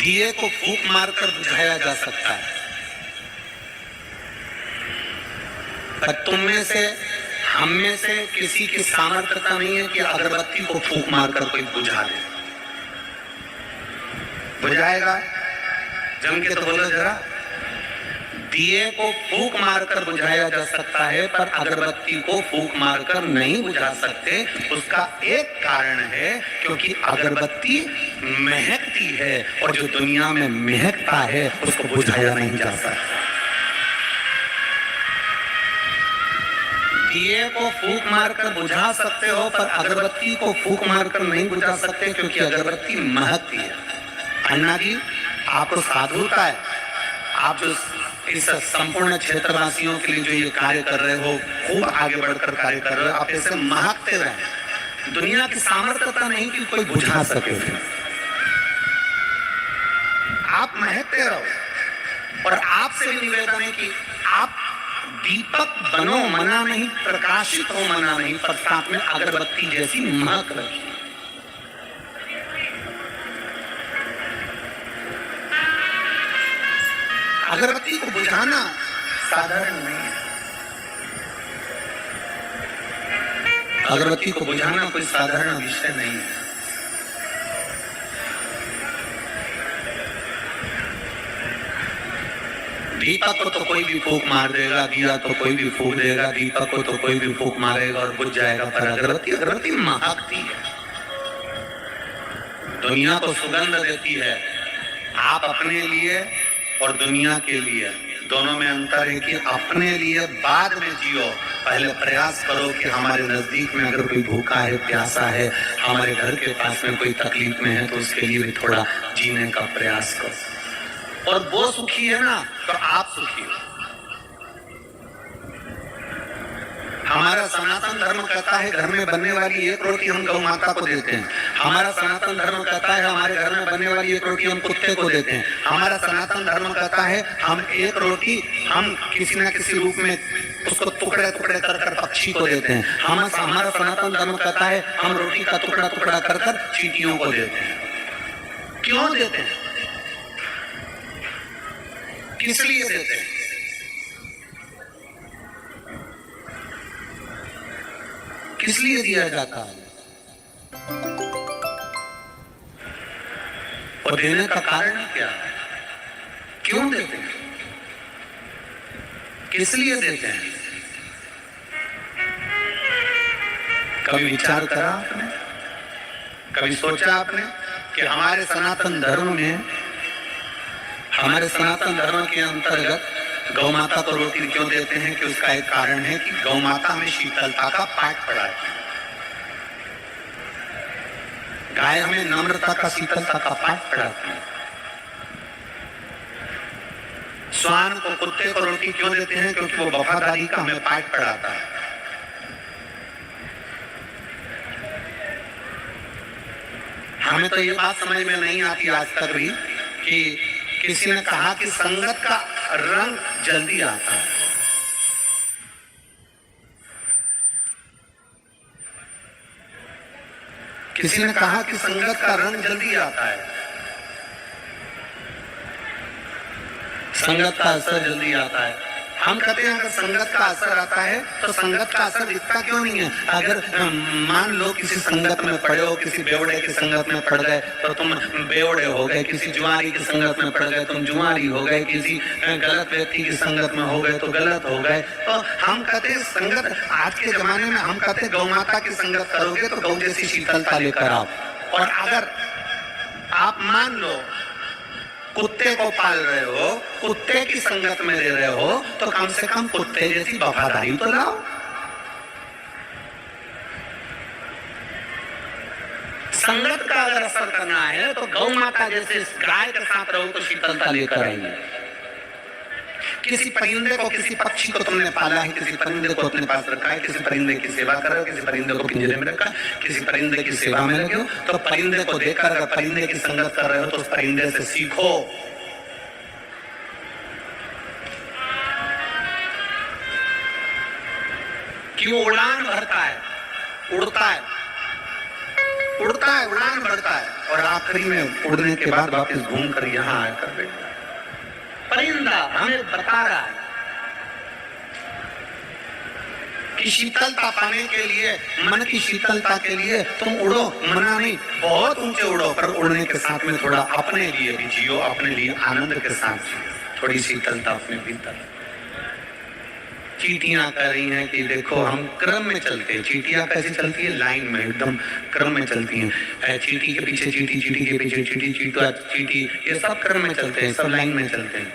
दिए को फूंक मारकर बुझाया जा सकता है, पर तुम में से, हम में से किसी की सामर्थ्यता नहीं है कि अगरबत्ती को फूंक मारकर कोई बुझा दे। बुझाएगा? जम के तो बोलो जरा। दिए को फूंक मारकर बुझाया जा सकता है, पर अगरबत्ती को फूंक मारकर नहीं बुझा सकते। उसका एक कारण है, क्योंकि अगरबत्ती महकती है, और जो दुनिया में महकता है उसको बुझाया नहीं जा सकता। दिए को फूंक मारकर बुझा सकते हो, पर अगरबत्ती को फूंक मारकर नहीं बुझा सकते, क्योंकि अगरबत्ती महकती है। अन्ना जी, आपको साधुता है, आप जो इस संपूर्ण क्षेत्रवासियों के लिए जो ये कार्य कर रहे हो, खूब आगे बढ़कर कार्य कर रहे हो। आप ऐसे महकते रहे। दुनिया की सामर्थ्यता नहीं कि कोई बुझा सके, आप महकते रहो। और आपसे भी निवेदन है कि आप दीपक बनो, मना नहीं, प्रकाशित हो, मना नहीं, पर साथ में अगरबत्ती जैसी महक रही। अगरबत्ती को बुझाना साधारण नहीं है। अगरबत्ती को बुझाना कोई साधारण विषय नहीं है। दीपक को तो कोई भी फूंक मार देगा, दिया तो कोई भी फूंक देगा, दीपक को तो कोई भी फूंक मारेगा और बुझ जाएगा, पर अगरबत्ती, अगरबत्ती महकती है, दुनिया को सुगंध देती है। आप अपने लिए और दुनिया के लिए दोनों में अंतर है कि अपने लिए बाद में जियो, पहले प्रयास करो कि हमारे नजदीक में अगर कोई भूखा है, प्यासा है, हमारे घर के पास में कोई तकलीफ में है, तो उसके लिए भी थोड़ा जीने का प्रयास करो। और वो सुखी है ना, तो आप सुखी हो। हमारा सनातन धर्म कहता है घर में बनने वाली एक रोटी हम गौ माता को देते हैं। हमारा सनातन धर्म कहता है हमारे घर में बनने वाली एक रोटी हम कुत्ते को देते हैं। हमारा सनातन धर्म कहता है हम एक रोटी हम किसी न किसी रूप में उसको टुकड़े टुकड़े कर कर पक्षी को देते हैं। हमारा सनातन धर्म कहता है हम रोटी का टुकड़ा टुकड़ा कर कर चींटियों को देते हैं। क्यों देते हैं? किस लिए देते हैं? किस लिए दिया जाता है? और देने का कारण क्या है? क्यों देते हैं? किस लिए देते हैं? कभी विचार करा आपने? कभी सोचा आपने कि हमारे सनातन धर्म में, हमारे सनातन धर्म के अंतर्गत गौ माता को रोटी क्यों देते हैं? कि उसका एक कारण है कि गौ माता में शीतलता का पाठ पढ़ा है। गाय हमें नम्रता का, शीतलता का पाठ पढ़ाती है। श्वान को, कुत्ते को रोटी क्यों देते हैं? क्योंकि वो वफादारी का हमें पाठ पढ़ाता है। हमें तो ये बात समझ में नहीं आती आज तक भी कि किसी ने कहा कि संगत का रंग जल्दी आता है। किसी ने कहा कि संगत का रंग जल्दी आता है, संगत का असर जल्दी आता है। हम कहते हैं अगर संगत का असर आता है तो संगत का असर दिखता क्यों नहीं है? अगर मान लो किसी संगत में पड़े हो, किसी बेवड़े की संगत में पड़ गए तो तुम बेवड़े हो गए, किसी जुआरी की संगत में पड़ गए तुम जुआरी हो गए, किसी गलत व्यक्ति की संगत में हो गए तो गलत हो गए। तो हम कहते हैं संगत, आज के जमाने में हम कहते हैं गौ माता की संगत करोगे तो गौ जैसी शीतलता लेकर आओ। और अगर आप मान लो कुत्ते को पाल रहे हो, कुत्ते की संगत में रह रहे हो, तो कम से कम कुत्ते जैसी वफादारी तो लाओ। संगत का अगर असर करना है तो गौ माता जैसे गाय के साथ रहो तो शीतलता लेकर आएंगे। किसी परिंदे को, किसी पक्षी को तुमने पाला है, किसी परिंदे को अपने पास रखा है, किसी परिंदे की सेवा कर रहे हो, किसी परिंदे को पिंजरे में रखा, किसी परिंदे की सेवा में लगे हो, तो परिंदे को देखकर अगर परिंदे की संगत कर रहे हो तो उस परिंदे से सीखो। कि वो उड़ान भरता है, उड़ता है, उड़ता है, उड़ान बढ़ता है और आखिरी में उड़ने के बाद वापस घूमकर यहाँ आकर बैठता है। परिंदा हमें बता रहा है कि शीतलता पाने के लिए, मन की शीतलता के लिए तुम उड़ो, मना नहीं, बहुत ऊंचे उड़ो, पर उड़ने के साथ में थोड़ा अपने लिए भी जियो, अपने लिए आनंद के साथ जियो, थोड़ी शीतलता अपने भीतर। चींटियां कह रही हैं कि देखो हम क्रम में चलते हैं। चींटियां कैसे चलती है? लाइन में, एकदम क्रम में चलती हैं। चींटी के पीछे चींटी, चींटी के पीछे चींटी, चींटा चींटी, ये सब क्रम में चलते हैं, सब लाइन में चलते हैं,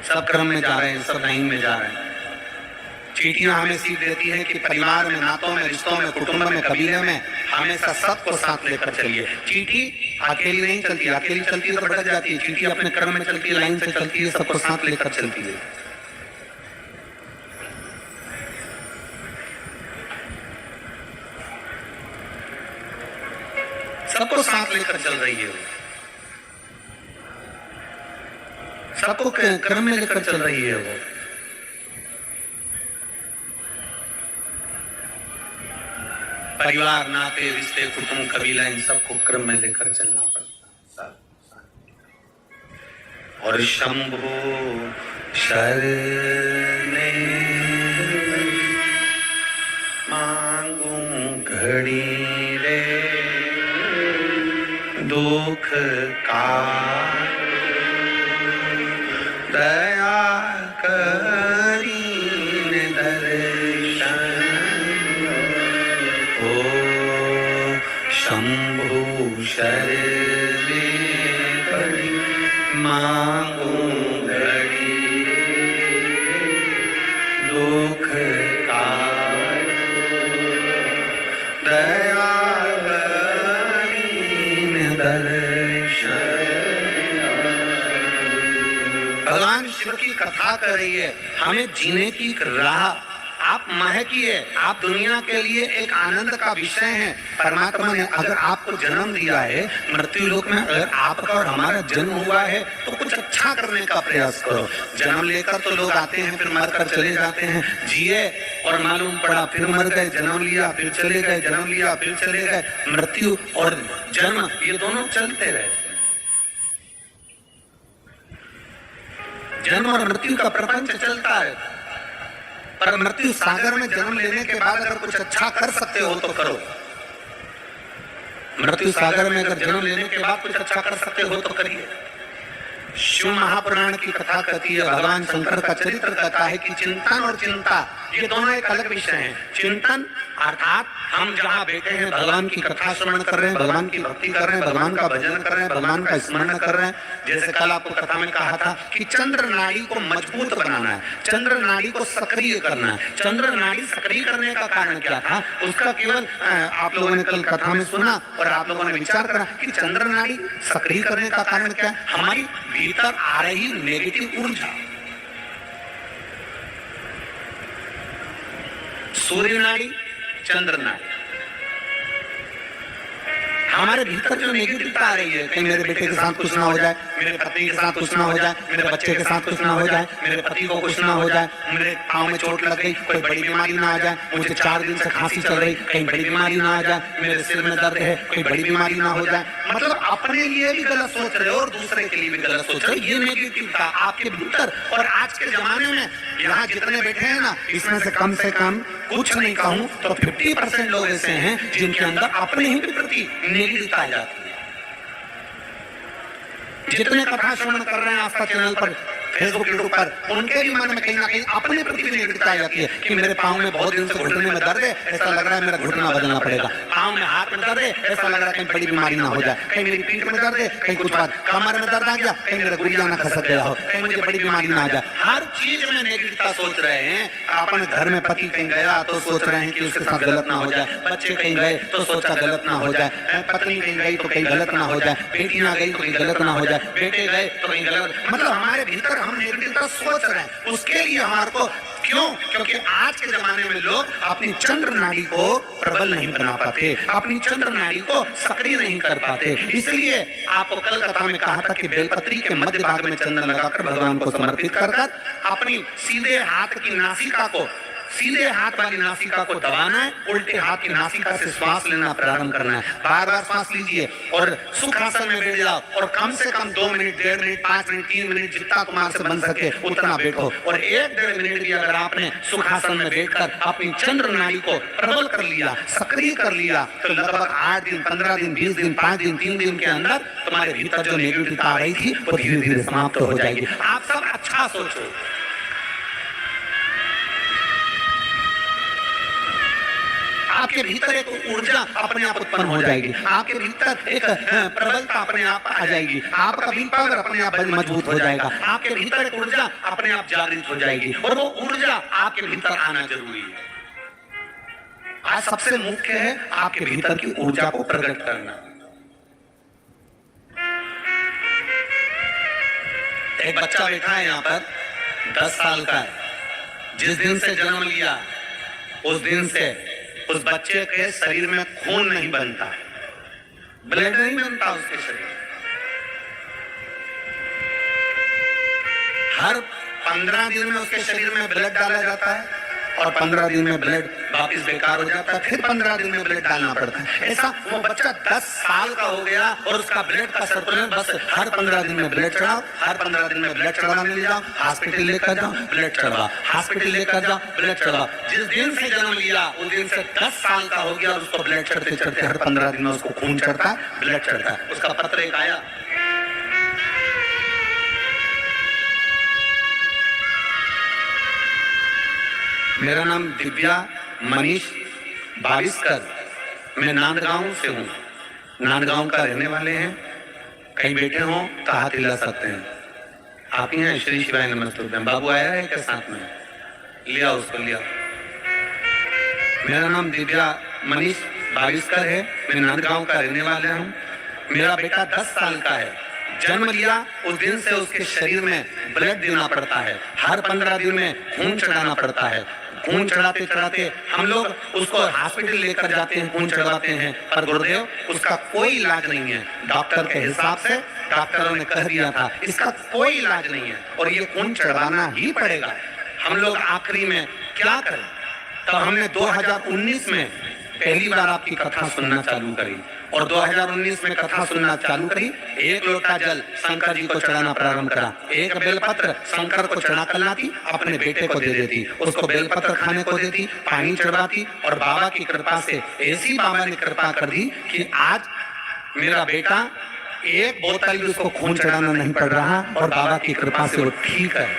सब क्रम में जा रहे हैं, सब लाइन में जा रहे हैं। चींटियां हमें सीख देती है कि परिवार में, नातों में, रिश्तों में, कुटुंब में, कबीले में हमेशा सबको साथ लेकर चलिए। चींटी अकेली नहीं चलती, अकेली चलती है तो भटक जाती है। चींटी अपने क्रम में चलती है, लाइन से चलती है, सबको साथ लेकर चलती है। सबको साथ लेकर चल रही है, सबको क्रम में लेकर चल रही है वो। परिवार, नाते, रिश्ते, कुटुंब, कबीला, इन सबको क्रम में लेकर चलना पड़ता है। और शंभो शरणे मांगू घड़ी रे दुख का दया करीन दर्शन ओ शंभु शरणे पड़ी मांगू घड़ी दुख का दया करीन दर्शन। भगवान शिव की कथा कर रही है, हमें जीने की राह आप महकिए। आप दुनिया के लिए एक आनंद का विषय हैं। परमात्मा ने अगर आपको जन्म दिया है, मृत्यु लोक में अगर आपका और हमारा जन्म हुआ है, तो कुछ अच्छा करने का प्रयास करो। जन्म लेकर तो लोग आते हैं, फिर मरकर चले जाते हैं। जिए और मालूम पड़ा फिर मर गए, जन्म लिया फिर चले गए, जन्म लिया फिर चले गए। मृत्यु और जन्म ये दोनों चलते रहते हैं। जन्म और मृत्यु का प्रपंच चलता है, पर मृत्यु सागर में जन्म लेने के बाद अगर कुछ अच्छा कर सकते हो तो करो। मृत्यु सागर में अगर जन्म लेने के बाद कुछ अच्छा कर सकते हो तो करिए। शिव महापुराण की कथा कहती है, भगवान शंकर का चरित्र कहता है कि चिंतन और चिंता ये दोनों एक अलग विषय हैं। चिंतन अर्थात हम जहाँ बैठे हैं, भगवान की कथा श्रवण कर रहे हैं, भगवान की भक्ति कर रहे हैं, भगवान का भजन कर रहे हैं, भगवान का स्मरण कर रहे हैं। जैसे कल आपको कथा में कहा था कि चंद्र नाड़ी को मजबूत बनाना है, चंद्र नाड़ी को सक्रिय करना है। चंद्र नाड़ी सक्रिय करने का कारण क्या था, उसका केवल आप लोगों ने कल कथा में सुना और आप लोगों ने विचार करा कि चंद्र नाड़ी सक्रिय करने का कारण क्या है? हमारी भीतर आ रही नेगेटिव ऊर्जा। सूर्य नाड़ी, चंद्र नाड़ी, हमारे भीतर जो नेगेटिविटी आ रही है, कहीं मेरे बेटे के साथ कुछ ना हो जाए, मेरे पत्नी के साथ कुछ ना हो जाए, मेरे बच्चे के साथ कुछ ना हो जाए, मेरे पति को कुछ ना हो जाए, मेरे पाँव में चोट लग गई, कोई बड़ी बीमारी ना आ जाए, मुझे 4 दिन से खांसी चल रही, कहीं बड़ी बीमारी ना आ जाए, मेरे सिर में दर्द है, कोई बड़ी बीमारी ना हो जाए। मतलब अपने लिए भी गलत सोच रहे हो और दूसरे के लिए भी गलत सोच रहे हो। ये नेगेटिविटी आपके भीतर। और आज के जमाने में यहाँ जितने बैठे हैं ना, इसमें से कम कुछ नहीं कहूँ तो 50% लोग ऐसे हैं जिनके अंदर अपने ही प्रति नेगेटिविटी आ जाती है। जितने कथा श्रवण कर रहे हैं आस्था चैनल पर, फेसबुक, यूट्यूब पर, उनके भी मन में कहीं ना कहीं अपने प्रति भी नेगेटिविटी आ जाती है कि मेरे पाँव में बहुत दिन से घुटने में दर्द है, ऐसा लग रहा है मेरा घुटना बदलना पड़ेगा। पाँव में, हाथ में दर्द है, ऐसा लग रहा है कहीं बड़ी बीमारी ना हो जाए, कहीं मेरी पीठ में दर्द है, कहीं कुछ बात कमर में दर्द आ गया, कहीं मेरा गुड़िया ना खसक गया हो, कहीं मुझे बड़ी बीमारी ना आ जाए। हर चीज में नेगेटिविटी सोच रहे हैं। अपने घर में पति कहीं गया तो सोच रहे हैं कि उसके साथ गलत ना हो जाए, बच्चे कहीं गए तो सोचा गलत ना हो जाए, पत्नी कहीं गई तो कहीं गलत ना हो जाए, बेटी ना गई तो कहीं गलत ना हो जाए, बेटे गए तो कहीं गलत। मतलब हमारे भीतर हम नेगेटिविटी सोच रहे हैं। उसके लिए हमारे को क्यों? क्योंकि आज के जमाने में लोग अपनी चंद्र नाड़ी को प्रबल नहीं बना पाते, अपनी चंद्र नाड़ी को सक्रिय नहीं कर पाते। इसलिए आपको कल कथा में कहा था कि बेलपत्री के मध्य भाग में चंदन लगाकर भगवान को समर्पित कर अपनी सीधे हाथ की नासिका को सीधे हाथ वाली नासिका को दबाना है, उल्टे हाथ की नासिका से श्वास लेना प्रारंभ करना है। बार बार श्वास लीजिए और सुखासन में बैठ जाओ और कम से कम 2 मिनट, 1.5 मिनट, 5 मिनट, 3 मिनट जितना तुम्हारे से बन सके उतना बैठो। और 1-1.5 मिनट भी अगर आपने सुखासन में बैठकर अपनी चंद्र नाड़ी को प्रबल कर लिया, सक्रिय कर लिया, तो लगभग 8 दिन, 15 दिन, 20 दिन, 5 दिन, 3 दिन के अंदर तुम्हारे भीतर जो नेगेटिविटी आ रही थी वो धीरे धीरे समाप्त हो जाएगी। आप सब अच्छा सोचो। आपके भीतर एक ऊर्जा अपने आप उत्पन्न हो जाएगी, आपके भीतर एक प्रबलता अपने आप आ जाएगी, आपका विल पावर अपने आप मजबूत हो जाएगा, आपके भीतर एक ऊर्जा अपने आप जागृत हो जाएगी और वो ऊर्जा आपके भीतर आना जरूरी है। आज सबसे मुख्य है आपके भीतर की ऊर्जा को प्रकट करना। एक बच्चा बैठा है यहाँ पर, 10 साल का है। जिस दिन से जन्म लिया उस दिन से उस बच्चे के शरीर में खून नहीं बनता, ब्लड नहीं बनता उसके शरीर। हर 15 दिन में उसके शरीर में ब्लड डाला जाता है और 15 दिन में ब्लड वापस बेकार हो जाता है, फिर 15 दिन में ब्लड डालना पड़ता है। ऐसा वो बच्चा 10 साल का हो गया और उसका ब्लड का सर्कुलेशन बस हर 15 दिन में ब्लड चढ़ाओ, हर 15 दिन में ब्लड चढ़ाने ले जाओ, हॉस्पिटल लेकर जाओ, ब्लड चढ़ाओ, हॉस्पिटल लेकर जाओ, ब्लड चढ़ाओ। जिस दिन से जन्म लिया उस दिन से 10 साल का हो गया और उसको ब्लड चढ़ते चढ़ते हर 15 दिन में उसको खून चढ़ता है, ब्लड चढ़ता है। उसका पत्र एक आया, मेरा नाम दिव्या मनीष बाविस्कर, मैं नांदगांव से हूँ, नांदगांव का रहने वाले हैं। कहीं बैठे हो तो हाथ हिला सकते हैं। आप ही हैं? श्री शिवाय नमस्ते। बाबू आया है क्या साथ में? लिया उसको, लिया। मेरा नाम दिव्या मनीष बाविस्कर है, मैं नांदगांव का रहने वाला हूँ। मेरा बेटा 10 साल का है, जन्म लिया उस दिन से उसके शरीर में ब्लड देना पड़ता है, हर 15 दिन में खून चढ़ाना पड़ता है। खून चढ़ाते चढ़ाते हम लोग उसको हॉस्पिटल लेकर जाते हैं, खून चढ़ाते हैं, पर गुरुदेव उसका कोई इलाज नहीं है। डॉक्टर के हिसाब से डॉक्टरों ने कह दिया था इसका कोई इलाज नहीं है और ये खून चढ़ाना ही पड़ेगा। हम लोग आखिरी में क्या करें? तब हमने 2019 में पहली बार आपकी कथा सुनना चालू करी और 2019 में कथा सुनना चालू करी। 1 लोटा जल शंकर जी को चढ़ाना प्रारंभ करा, 1 बेलपत्र शंकर को चढ़ा कर लाती, अपने बेटे को दे देती, उसको बेलपत्र खाने को देती, पानी चढ़वाती और बाबा की कृपा से ऐसी बाबा ने कृपा कर दी कि आज मेरा बेटा 1 बोतल भी उसको खून चढ़ाना नहीं पड़ रहा और बाबा की कृपा से वो ठीक है।